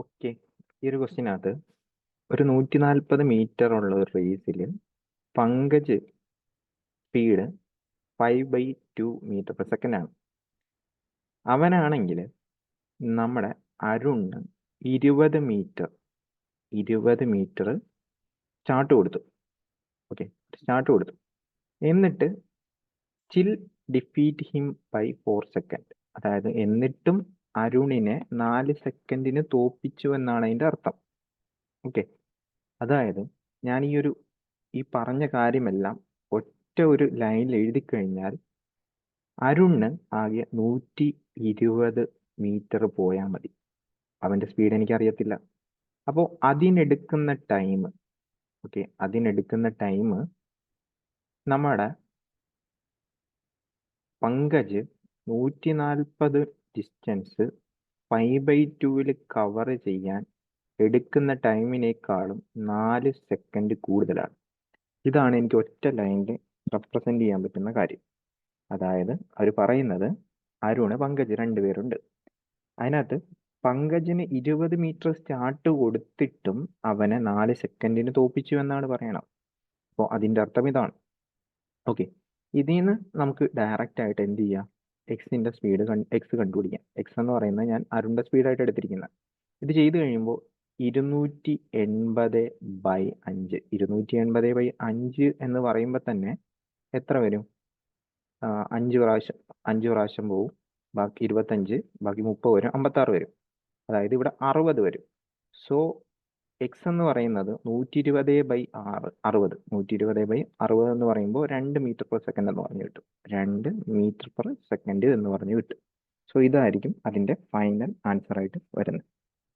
Okay. ഈ ഒരു ക്വസ്റ്റ്യനകത്ത് ഒരു 140 മീറ്റർ ഉള്ള ഒരു റേസിൽ Pankaj speed 5/2 metre per second ആണ്. അവനാണെങ്കിൽ നമ്മുടെ അരുണ് 20 മീറ്റർ സ്റ്റാർട്ട് കൊടുത്തു. ഓക്കെ, സ്റ്റാർട്ട് കൊടുത്തു. എന്നിട്ട് still defeat him by 4 second. അതായത് എന്നിട്ടും അരുണിനെ 4 സെക്കൻഡിന് തോപ്പിച്ചു എന്നാണ് അതിൻ്റെ അർത്ഥം. ഓക്കെ, അതായത് ഞാൻ ഈ പറഞ്ഞ കാര്യമെല്ലാം ഒറ്റ ഒരു ലൈനിൽ എഴുതി കഴിഞ്ഞാൽ അരുണിന് ആകെ 120 മീറ്റർ പോയാൽ മതി. അവൻ്റെ സ്പീഡ് എനിക്കറിയത്തില്ല. അപ്പോൾ അതിനെടുക്കുന്ന ടൈം നമ്മുടെ പങ്കജ് 140 ഡിസ്റ്റൻസ് 5/2 കവർ ചെയ്യാൻ എടുക്കുന്ന ടൈമിനേക്കാളും 4 സെക്കൻഡ് കൂടുതലാണ്. ഇതാണ് എനിക്ക് ഒറ്റ ലൈനിൽ റെപ്രസെന്റ് ചെയ്യാൻ പറ്റുന്ന കാര്യം. അതായത് അവർ പറയുന്നത് അരുണ് പങ്കജ് രണ്ടുപേരുണ്ട്. അതിനകത്ത് പങ്കജിന് 20 മീറ്റർ സ്റ്റാർട്ട് കൊടുത്തിട്ടും അവനെ 4 സെക്കൻഡിന് തോപ്പിച്ചു എന്നാണ് പറയണം. അപ്പോൾ അതിൻ്റെ അർത്ഥം ഇതാണ്. ഓക്കെ, ഇതിൽ നിന്ന് നമുക്ക് ഡയറക്റ്റ് ആയിട്ട് എന്ത് ചെയ്യാം? എക്സിൻ്റെ സ്പീഡ് എക്സ് കണ്ടുപിടിക്കാം. എക്സ് എന്ന് പറയുന്നത് ഞാൻ അരുണിൻ്റെ സ്പീഡായിട്ട് എടുത്തിരിക്കുന്നത്. ഇത് ചെയ്ത് കഴിയുമ്പോൾ 280/5 280/5 എന്ന് പറയുമ്പോൾ തന്നെ എത്ര വരും? 5 പ്രാവശ്യം പോവും. ബാക്കി 25, ബാക്കി 30 വരും, 56 വരും. അതായത് ഇവിടെ 60 വരും. സോ എക്സ് എന്ന് പറയുന്നത് 120/6 60 120/60 എന്ന് പറയുമ്പോൾ 2 മീറ്റർ പെർ സെക്കൻഡ് എന്ന് പറഞ്ഞു കിട്ടും. 2 മീറ്റർ പെർ സെക്കൻഡ് എന്ന് പറഞ്ഞു കിട്ടും. സോ ഇതായിരിക്കും അതിൻ്റെ ഫൈനൽ ആൻസർ ആയിട്ട് വരുന്നത്.